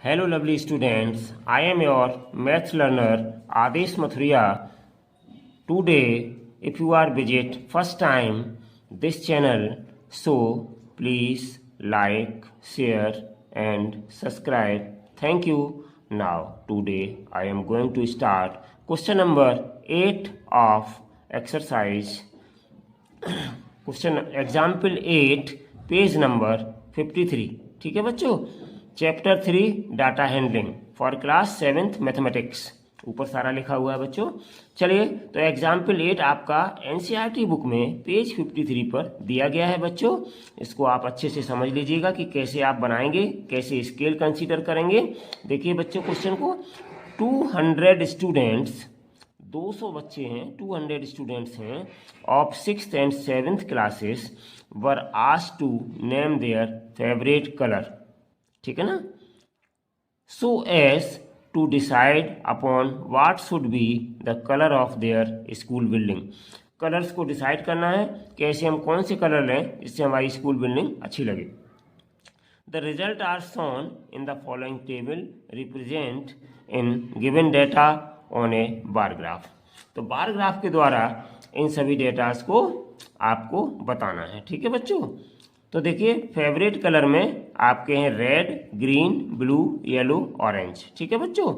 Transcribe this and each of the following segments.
Hello lovely students, I am your maths learner Adesh Mathuria. Today, if you are visit first time this channel, so please like, share and subscribe. Thank you. Now, today I am going to start question number 8 of exercise. Question example 8 page number 53। ठीक है बच्चों, chapter 3 data handling for class 7th mathematics, ऊपर सारा लिखा हुआ है बच्चों। चलिए, तो एग्जाम्पल 8 आपका एनसीईआरटी बुक में पेज 53 पर दिया गया है बच्चों। इसको आप अच्छे से समझ लीजिएगा कि कैसे आप बनाएंगे, कैसे स्केल कंसीडर करेंगे। देखिए बच्चों क्वेश्चन को, 200 स्टूडेंट्स, 200 बच्चे हैं, 200 स्टूडेंट्स हैं of 6th and 7th classes were asked to name their favourite colour. ठीक है ना, so as to decide upon what should be the colour of their school building. Colours को डिसाइड करना है, कैसे हम कौन से कलर लें जिससे हमारी स्कूल बिल्डिंग अच्छी लगे। The result are shown in the following table represent in given data on a bar graph. तो बार ग्राफ के द्वारा इन सभी डेटास को आपको बताना है। ठीक है बच्चों, तो देखिए फेवरेट कलर में आपके हैं red, green, blue, yellow, orange. ठीक है बच्चों,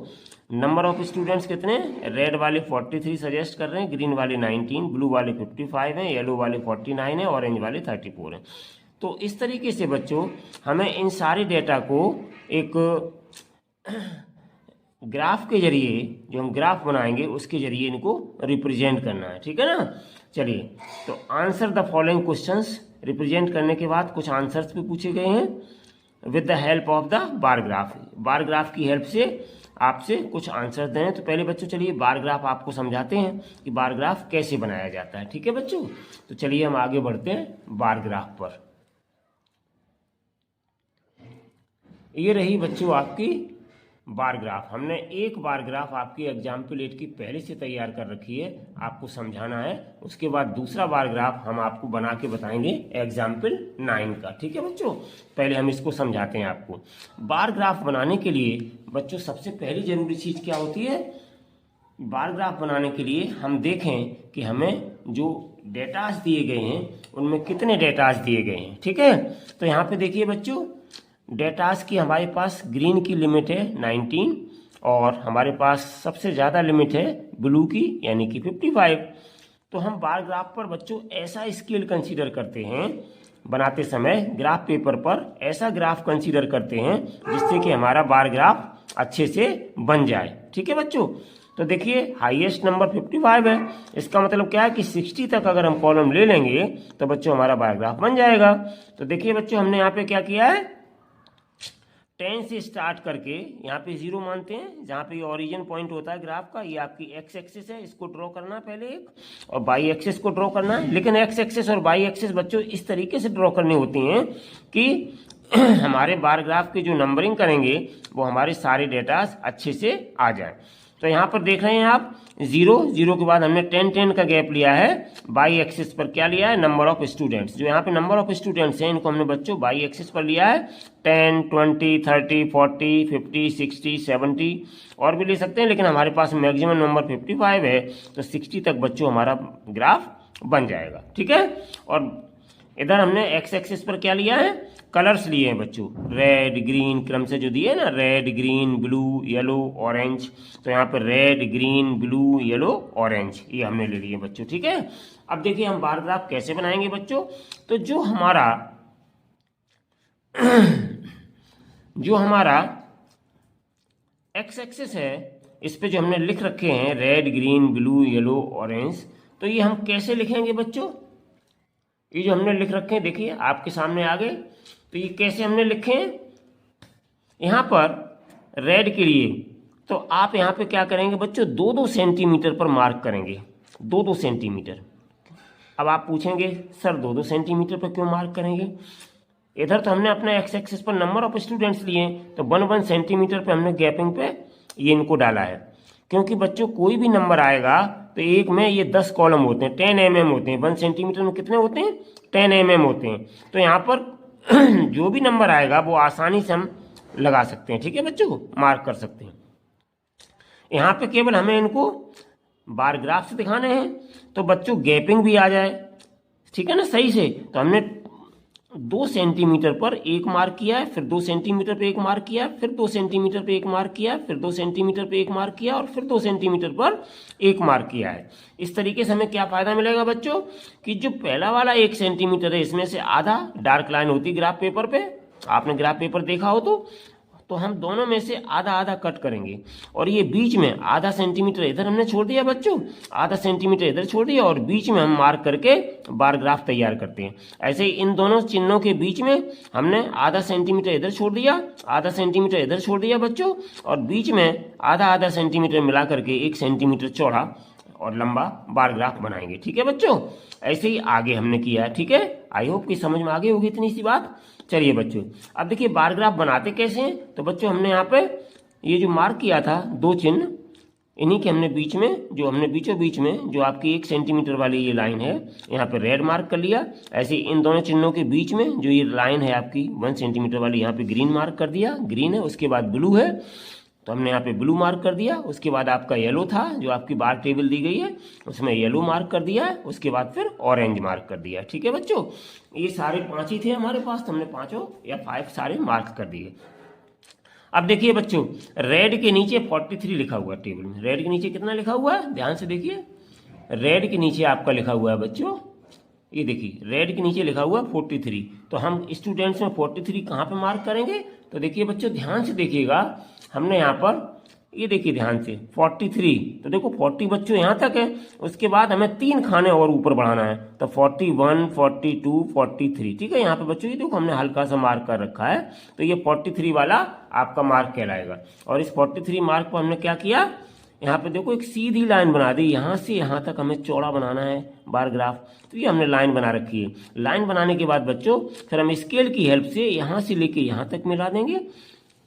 नंबर ऑफ स्टूडेंट्स कितने, रेड वाले 43 सजेस्ट कर रहे हैं, ग्रीन वाले 19, ब्लू वाले 55 हैं, येलो वाले 49 हैं, ऑरेंज वाले 34 हैं। तो इस तरीके से बच्चों हमें इन सारे डेटा को एक ग्राफ के जरिए, जो हम ग्राफ बनाएंगे उसके जरिए इनको रिप्रेजेंट करना है। ठीक है ना, चलिए, तो answer the following questions. Represent करने के बाद कुछ आंसर्स भी पूछे गए हैं with the help of the bar graph. Bar graph की हेल्प से आपसे कुछ आंसर दें। तो पहले बच्चों चलिए बार ग्राफ आपको समझाते हैं कि बार ग्राफ कैसे बनाया जाता है। ठीक है बच्चों, तो चलिए हम आगे बढ़ते हैं बार ग्राफ पर। ये रही बच्चों आपकी बार ग्राफ। हमने एक बार ग्राफ आपकी एग्जाम्पल 8 की पहले से तैयार कर रखी है, आपको समझाना है। उसके बाद दूसरा बार ग्राफ हम आपको बना के बताएंगे एग्जाम्पल 9 का। ठीक है बच्चों, पहले हम इसको समझाते हैं आपको। बार ग्राफ बनाने के लिए बच्चों सबसे पहली जरूरी चीज क्या होती है, बार ग्राफ बनाने के लिए हम देखें कि हमें जो डेटास दिए गए हैं उनमें कितने डेटास दिए गए हैं। ठीक है, तो यहाँ पे देखिए बच्चों, डेटास की हमारे पास ग्रीन की लिमिट है 19 और हमारे पास सबसे ज़्यादा लिमिट है ब्लू की यानी कि 55। तो हम बार ग्राफ पर बच्चों ऐसा स्केल कंसीडर करते हैं, बनाते समय ग्राफ पेपर पर ऐसा ग्राफ कंसीडर करते हैं जिससे कि हमारा बार ग्राफ अच्छे से बन जाए। ठीक है बच्चों, तो देखिए हाईएस्ट नंबर 55 है, इसका मतलब क्या है कि 60 तक अगर हम कॉलम ले लेंगे तो बच्चों हमारा बार ग्राफ बन जाएगा। तो देखिए बच्चों हमने यहाँ पे क्या किया है, 10 से स्टार्ट करके यहाँ पे 0 मानते हैं, जहाँ पे ये ओरिजिन पॉइंट होता है ग्राफ का। ये आपकी एक्स एक्सिस है, इसको ड्रॉ करना है पहले एक, और बाई एक्सिस को ड्रॉ करना है। लेकिन एक्स एक्सिस और बाई एक्सिस बच्चों इस तरीके से ड्रॉ करनी होती हैं कि हमारे बार ग्राफ की जो नंबरिंग करेंगे वो हमारे सारे डेटा अच्छे से आ जाए। तो यहाँ पर देख रहे हैं आप 0 के बाद हमने 10 का गैप लिया है। बाई एक्सिस पर क्या लिया है, नंबर ऑफ स्टूडेंट्स। जो यहाँ पे नंबर ऑफ स्टूडेंट्स हैं इनको हमने बच्चों बाई एक्सिस पर लिया है 10, 20, 30, 40, 50, 60, 70 और भी ले सकते हैं, लेकिन हमारे पास मैक्सिमम नंबर 55 है तो 60 तक बच्चों हमारा ग्राफ बन जाएगा। ठीक है, और इधर हमने एक्स एक्सिस पर क्या लिया है, कलर्स लिए हैं बच्चों, रेड ग्रीन क्रम से जो दिए ना, red green blue yellow orange. तो यहाँ पर red green blue yellow orange ये हमने ले लिए बच्चों। ठीक है, अब देखिए हम बार ग्राफ कैसे बनाएंगे बच्चों। तो जो हमारा एक्स एक्सिस है इस पे जो हमने लिख रखे हैं red green blue yellow orange, तो ये हम कैसे लिखेंगे बच्चों। ये जो हमने लिख रखे हैं देखिए आपके सामने आ गए, तो ये कैसे हमने लिखे हैं। यहाँ पर रेड के लिए तो आप यहाँ पे क्या करेंगे बच्चों, 2-2 सेंटीमीटर पर मार्क करेंगे, 2-2 सेंटीमीटर। अब आप पूछेंगे सर 2-2 सेंटीमीटर पर क्यों मार्क करेंगे। इधर तो हमने अपने एक्स एक्सिस पर नंबर ऑफ स्टूडेंट्स लिए, तो 1-1 सेंटीमीटर पे हमने गैपिंग पे ये इनको डाला है। क्योंकि बच्चों कोई भी नंबर आएगा तो एक में ये 10 कॉलम होते हैं, 10 mm होते हैं। 1 सेंटीमीटर में कितने होते हैं, 10 mm होते हैं। तो यहाँ पर जो भी नंबर आएगा वो आसानी से हम लगा सकते हैं। ठीक है बच्चों, मार्क कर सकते हैं। यहाँ पे केवल हमें इनको बार ग्राफ से दिखाने हैं, तो बच्चों गैपिंग भी आ जाए, ठीक है ना, सही से। तो हमने 2 सेंटीमीटर पर एक मार्क किया है, फिर 2 सेंटीमीटर पे एक मार्क किया, फिर 2 सेंटीमीटर पे एक मार्क किया, फिर 2 सेंटीमीटर पे एक मार्क किया, और फिर 2 सेंटीमीटर पर एक मार्क किया है। इस तरीके से हमें क्या फायदा मिलेगा बच्चों, कि जो पहला वाला 1 सेंटीमीटर है, इसमें से आधा डार्क लाइन होती है ग्राफ पेपर पे, आपने ग्राफ पेपर देखा हो तो हम दोनों में से आधा आधा कट करेंगे, और ये बीच में आधा सेंटीमीटर इधर हमने छोड़ दिया बच्चों, आधा सेंटीमीटर इधर छोड़ दिया, और बीच में हम मार्क करके बार ग्राफ तैयार करते हैं। ऐसे ही इन दोनों चिन्हों के बीच में हमने आधा सेंटीमीटर इधर छोड़ दिया, आधा सेंटीमीटर इधर छोड़ दिया बच्चों, और बीच में आधा आधा सेंटीमीटर मिला करके 1 सेंटीमीटर चौड़ा और लंबा बार ग्राफ बनाएंगे। ठीक है बच्चों, ऐसे ही आगे हमने किया है। ठीक है, आई होप कि समझ में आ गई होगी इतनी सी बात। चलिए बच्चों, अब देखिए बार ग्राफ बनाते कैसे हैं। तो बच्चों हमने यहाँ पे ये जो मार्क किया था 2 चिन्ह, इन्हीं के हमने बीच में, जो हमने बीचों बीच में जो आपकी 1 सेंटीमीटर वाली ये लाइन है, यहाँ पे रेड मार्क कर लिया। ऐसे इन दोनों चिन्हों के बीच में जो ये लाइन है आपकी 1 सेंटीमीटर वाली, यहाँ पे ग्रीन मार्क कर दिया, ग्रीन है। उसके बाद ब्लू है, तो हमने यहाँ पे ब्लू मार्क कर दिया। उसके बाद आपका येलो था, जो आपकी बार टेबल दी गई है, उसमें येलो मार्क कर दिया है। उसके बाद फिर ऑरेंज मार्क कर दिया। ठीक है बच्चों, ये सारे 5 ही थे हमारे पास, तो हमने 5 या 5 सारे मार्क कर दिए। अब देखिए बच्चों, रेड के नीचे 43 लिखा हुआ है टेबल में। रेड के नीचे कितना लिखा हुआ है, ध्यान से देखिए। रेड के नीचे आपका लिखा हुआ है बच्चों, ये देखिए रेड के नीचे लिखा हुआ है 43। तो हम स्टूडेंट्स में 43 कहाँ पे मार्क करेंगे, तो देखिए बच्चों ध्यान से देखिएगा, हमने यहाँ पर ये देखिए ध्यान से 43, तो देखो 40 बच्चों यहाँ तक है। उसके बाद हमें 3 खाने और ऊपर बढ़ाना है, तो 41, 42, 43। ठीक है, यहाँ पे बच्चों ये देखो हमने हल्का सा मार्क कर रखा है, तो ये 43 वाला आपका मार्क कहलाएगा। और इस 43 मार्क पर हमने क्या किया, यहाँ पे देखो एक सीधी लाइन बना दी, यहाँ से यहाँ तक हमें चौड़ा बनाना है बार ग्राफ, तो ये हमने लाइन बना रखी है। लाइन बनाने के बाद बच्चों फिर हम स्केल की हेल्प से यहाँ से लेके यहाँ तक मिला देंगे,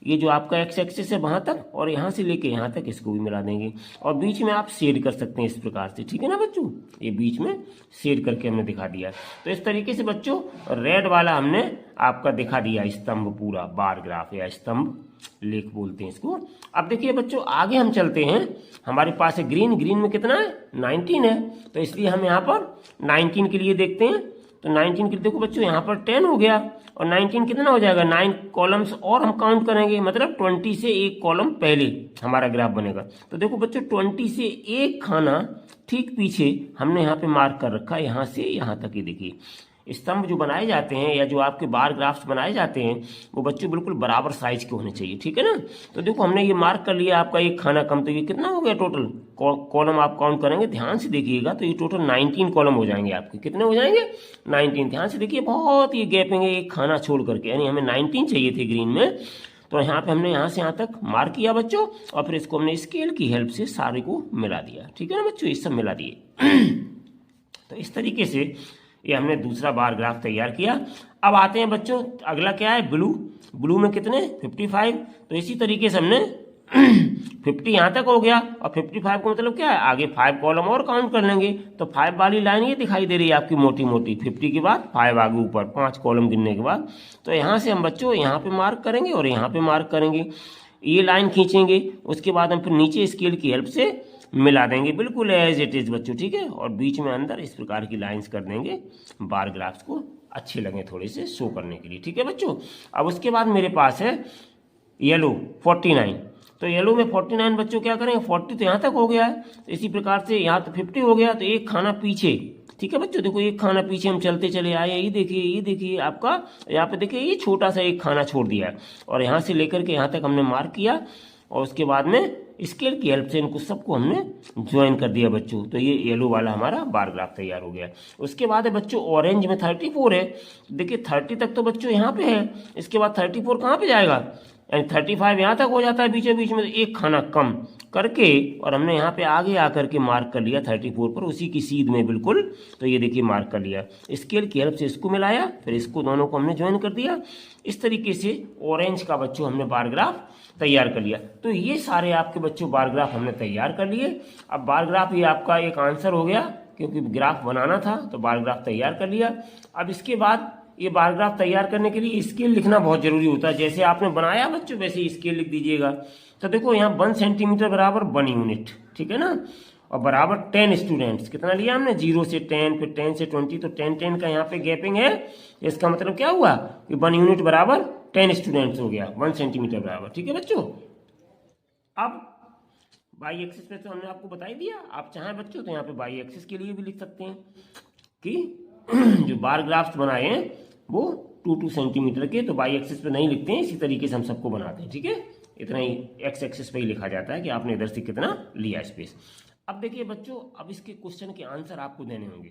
ये जो आपका एक्स एक्सिस है वहां तक, और यहाँ से लेके यहाँ तक इसको भी मिला देंगे। और बीच में आप शेड कर सकते हैं इस प्रकार से। ठीक है ना बच्चों, ये बीच में शेड करके हमने दिखा दिया। तो इस तरीके से बच्चों रेड वाला हमने आपका दिखा दिया स्तंभ, पूरा बार ग्राफ या स्तंभ लेख बोलते हैं इसको। अब देखिए बच्चों आगे हम चलते हैं, हमारे पास है ग्रीन। ग्रीन में कितना है, 19 है, तो इसलिए हम यहाँ पर 19 के लिए देखते हैं। तो 19 के लिए देखो बच्चों यहाँ पर 10 हो गया, और 19 कितना हो जाएगा, 9 कॉलम्स और हम काउंट करेंगे, मतलब 20 से एक कॉलम पहले हमारा ग्राफ बनेगा। तो देखो बच्चों 20 से एक खाना ठीक पीछे हमने यहाँ पे मार्क कर रखा है, यहाँ से यहाँ तक। ये देखिए स्तंभ जो बनाए जाते हैं या जो आपके बार ग्राफ्स बनाए जाते हैं वो बच्चों बिल्कुल बराबर साइज के होने चाहिए। ठीक है ना, तो देखो हमने ये मार्क कर लिया आपका एक खाना कम, तो ये कितना हो गया टोटल कॉलम आप काउंट करेंगे, ध्यान से देखिएगा, तो ये टोटल 19 कॉलम हो जाएंगे आपके। कितने हो जाएंगे, 19। ध्यान से देखिए, बहुत ये गैपिंग है एक खाना छोड़ करके, यानी हमें 19 चाहिए थे ग्रीन में, तो यहाँ पे हमने यहाँ से यहाँ तक मार्क किया बच्चों, और फिर इसको हमने स्केल की हेल्प से सारे को मिला दिया। ठीक है ना बच्चों, ये सब मिला दिए। तो इस तरीके से ये हमने दूसरा बार ग्राफ तैयार किया। अब आते हैं बच्चों, अगला क्या है, ब्लू। ब्लू में कितने, 55। तो इसी तरीके से हमने 50 यहाँ तक हो गया, और 55 को मतलब क्या है, आगे 5 कॉलम और काउंट कर लेंगे। तो 5 वाली लाइन ये दिखाई दे रही है आपकी मोटी मोटी, 50 के बाद 5 आगे ऊपर, 5 कॉलम गिनने के बाद। तो यहाँ से हम बच्चों यहाँ पे मार्क करेंगे और यहाँ पे मार्क करेंगे, ये लाइन खींचेंगे। उसके बाद हम फिर नीचे स्केल की हेल्प से मिला देंगे, बिल्कुल एज इट इज बच्चों। ठीक है, और बीच में अंदर इस प्रकार की लाइंस कर देंगे, बार ग्राफ्स को अच्छे लगे थोड़े से शो करने के लिए। ठीक है बच्चों, अब उसके बाद मेरे पास है येलो 49। तो येलो में 49 बच्चों क्या करेंगे, 40 तो यहाँ तक हो गया है, तो इसी प्रकार से यहाँ तो 50 हो गया, तो एक खाना पीछे। ठीक है बच्चों, देखो एक खाना पीछे हम चलते चले आए, ये देखिए आपका यहाँ पे देखिए ये छोटा सा एक खाना छोड़ दिया है, और यहाँ से लेकर के यहाँ तक हमने मार्क किया, और उसके बाद में स्केल की हेल्प से इनको सबको हमने ज्वाइन कर दिया बच्चों। तो ये येलो वाला हमारा बार ग्राफ तैयार हो गया। उसके बाद है बच्चों ऑरेंज में 34 है। देखिए 30 तक तो बच्चों यहाँ पे है, इसके बाद 34 कहाँ पे जाएगा, यानी 35 यहाँ तक हो जाता है बीचों बीच में, तो एक खाना कम करके, और हमने यहाँ पे आगे आकर के मार्क कर लिया 34 पर, उसी की सीध में बिल्कुल। तो ये देखिए मार्क कर लिया, स्केल की हेल्प से इसको मिलाया, फिर इसको दोनों को हमने ज्वाइन कर दिया। इस तरीके से ऑरेंज का बच्चों हमने बार ग्राफ तैयार कर लिया। तो ये सारे आपके बच्चों बार ग्राफ हमने तैयार कर लिए। अब बार ग्राफ ये आपका एक आंसर हो गया, क्योंकि ग्राफ बनाना था तो बार ग्राफ तैयार कर लिया। अब इसके बाद ये बार ग्राफ तैयार करने के लिए स्केल लिखना बहुत जरूरी होता है। जैसे आपने बनाया बच्चों वैसे ही स्केल लिख दीजिएगा। तो देखो यहाँ 1 सेंटीमीटर बराबर 1 यूनिट, ठीक है ना, और बराबर 10 स्टूडेंट्स। कितना लिया हमने, 0 से 10, फिर 10 से 20, तो 10 का यहाँ पे गैपिंग है। इसका मतलब क्या हुआ कि 1 यूनिट बराबर 10 स्टूडेंट्स हो गया 1 सेंटीमीटर बराबर, ठीक है बच्चों। अब बाई एक्सिस पे तो हमने आपको बता ही दिया। आप चाहें बच्चों तो यहाँ पे बाई एक्सिस के लिए भी लिख सकते हैं कि जो बार ग्राफ्स बनाए हैं वो 2 सेंटीमीटर के, तो बाई एक्सिस पे नहीं लिखते हैं, इसी तरीके से हम सबको बनाते हैं, ठीक है। इतना ही एक्स एक्सिस पे ही लिखा जाता है कि आपने इधर से कितना लिया स्पेस। अब देखिए बच्चों, अब इसके क्वेश्चन के आंसर आपको देने होंगे।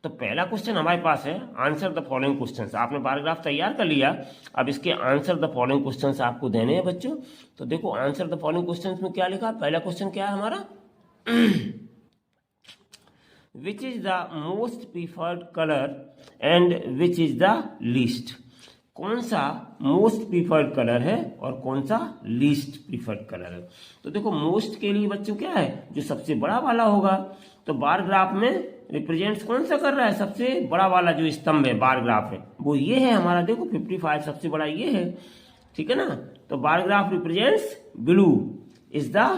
तो पहला क्वेश्चन हमारे पास है, आंसर द फॉलोइंग क्वेश्चंस। आपने बार ग्राफ तैयार कर लिया, अब इसके आंसर द फॉलोइंग क्वेश्चंस आपको देने हैं बच्चों। तो देखो आंसर द फॉलोइंग क्वेश्चंस में क्या लिखा, पहला क्वेश्चन क्या है हमारा, which is the most preferred colour and which is the least. कौन सा मोस्ट प्रीफर्ड कलर है और कौन सा लीस्ट प्रीफर्ड कलर है। तो देखो मोस्ट के लिए बच्चों क्या है, जो सबसे बड़ा वाला होगा। तो बार ग्राफ में रिप्रेजेंट्स कौन सा कर रहा है, सबसे बड़ा वाला जो स्तंभ है बार ग्राफ है वो ये है हमारा। देखो 55 सबसे बड़ा ये है, ठीक है ना। तो bar graph represents blue is the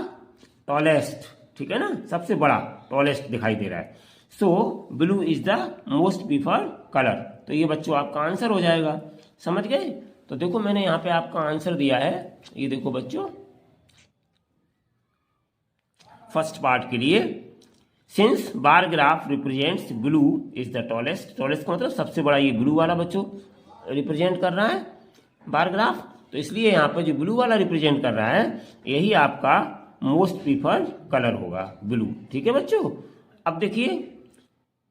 tallest, ठीक है ना, सबसे बड़ा टॉलेस्ट दिखाई दे रहा है। सो blue is the most preferred colour. तो ये बच्चों आपका आंसर हो जाएगा, समझ गए। तो देखो मैंने यहाँ पे आपका आंसर दिया है, ये देखो बच्चों फर्स्ट पार्ट के लिए, since bar graph represents blue is the tallest. Tallest का मतलब सबसे बड़ा, ये ब्लू वाला बच्चों रिप्रेजेंट कर रहा है बार ग्राफ, तो इसलिए यहाँ पे जो ब्लू वाला रिप्रेजेंट कर रहा है यही आपका मोस्ट प्रीफर्ड कलर होगा, ब्लू, ठीक है बच्चों। अब देखिए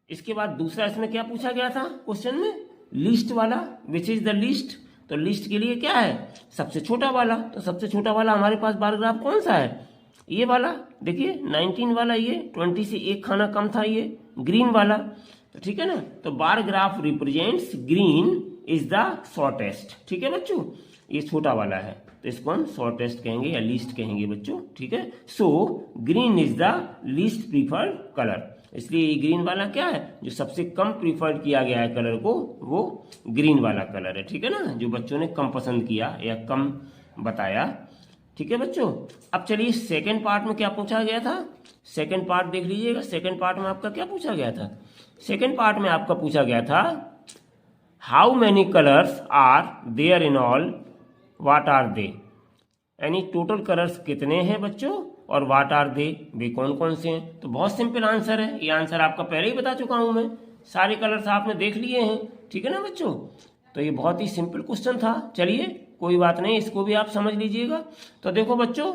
इसके बाद दूसरा इसमें क्या पूछा गया था क्वेश्चन में, लीस्ट वाला, विच इज द लीस्ट। तो लीस्ट के लिए क्या है, सबसे छोटा वाला। तो सबसे छोटा वाला हमारे पास बार ग्राफ कौन सा है, ये वाला, देखिए 19 वाला, ये 20 से एक खाना कम था, ये ग्रीन वाला, तो ठीक है ना। तो bar graph represents green is the shortest, ठीक है बच्चों, ये छोटा वाला है तो इसको हम शॉर्टेस्ट कहेंगे या लीस्ट कहेंगे बच्चों, ठीक है। So green is the least preferred colour, इसलिए ये ग्रीन वाला क्या है, जो सबसे कम प्रीफर्ड किया गया है कलर को, वो ग्रीन वाला कलर है, ठीक है ना, जो बच्चों ने कम पसंद किया या कम बताया, ठीक है बच्चों। अब चलिए सेकंड पार्ट में क्या पूछा गया था, सेकंड पार्ट देख लीजिएगा। सेकंड पार्ट में आपका क्या पूछा गया था, सेकंड पार्ट में आपका पूछा गया था how many colours are there in all, what are they, यानी टोटल कलर्स कितने हैं बच्चों और व्हाट आर दे, वे कौन कौन से हैं। तो बहुत सिंपल आंसर है, ये आंसर आपका पहले ही बता चुका हूं मैं, सारे कलर्स आपने देख लिए हैं, ठीक है ना बच्चों। तो ये बहुत ही सिंपल क्वेश्चन था, चलिए कोई बात नहीं, इसको भी आप समझ लीजिएगा। तो देखो बच्चों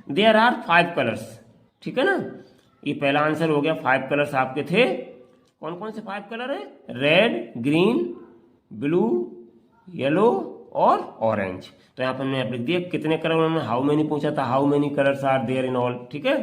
देयर आर 5 कलर्स, ठीक है ना, ये पहला आंसर हो गया। 5 कलर्स आपके थे, कौन कौन से 5 कलर है, रेड, ग्रीन, ब्लू, येलो और ऑरेंज। तो यहाँ पर हमने लिख दिया कितने कलर, उन्होंने हाउ मेनी पूछा था, how many colours are there in all, ठीक है,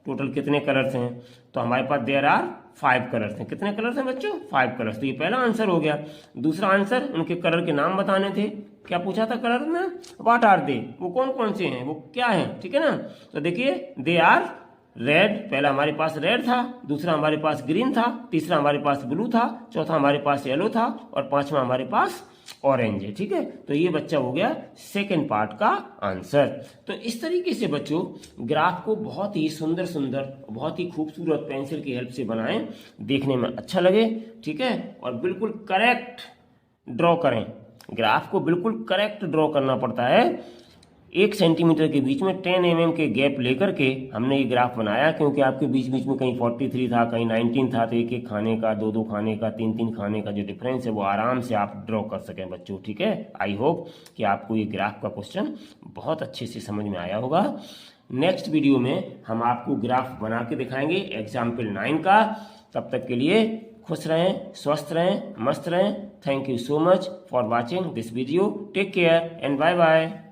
टोटल कितने कलर्स हैं। तो हमारे पास देयर आर 5 कलर्स हैं। कितने कलर्स हैं बच्चों, 5 कलर्स। तो ये पहला आंसर हो गया। दूसरा आंसर, उनके कलर के नाम बताने थे। क्या पूछा था कलर में, व्हाट आर दे, वो कौन कौन से हैं, वो क्या है, ठीक है ना। तो देखिए दे आर रेड, पहला हमारे पास रेड था, दूसरा हमारे पास ग्रीन था, तीसरा हमारे पास ब्लू था, चौथा हमारे पास येलो था और पांचवा हमारे पास ऑरेंज है, ठीक है। तो ये बच्चा हो गया सेकंड पार्ट का आंसर। तो इस तरीके से बच्चों ग्राफ को बहुत ही सुंदर सुंदर, बहुत ही खूबसूरत पेंसिल की हेल्प से बनाएं, देखने में अच्छा लगे, ठीक है, और बिल्कुल करेक्ट ड्रॉ करें। ग्राफ को बिल्कुल करेक्ट ड्रॉ करना पड़ता है। 1 सेंटीमीटर के बीच में 10 mm के गैप लेकर के हमने ये ग्राफ बनाया, क्योंकि आपके बीच बीच में कहीं 43 था, कहीं 19 था, तो एक एक खाने का, 2 खाने का, 3 खाने का जो डिफरेंस है वो आराम से आप ड्रॉ कर सकें बच्चों, ठीक है। आई होप कि आपको ये ग्राफ का क्वेश्चन बहुत अच्छे से समझ में आया होगा। नेक्स्ट वीडियो में हम आपको ग्राफ बना के दिखाएंगे एग्जाम्पल 9 का। तब तक के लिए खुश रहें, स्वस्थ रहें, मस्त रहें। Thank you so much for watching this video. Take care and bye bye.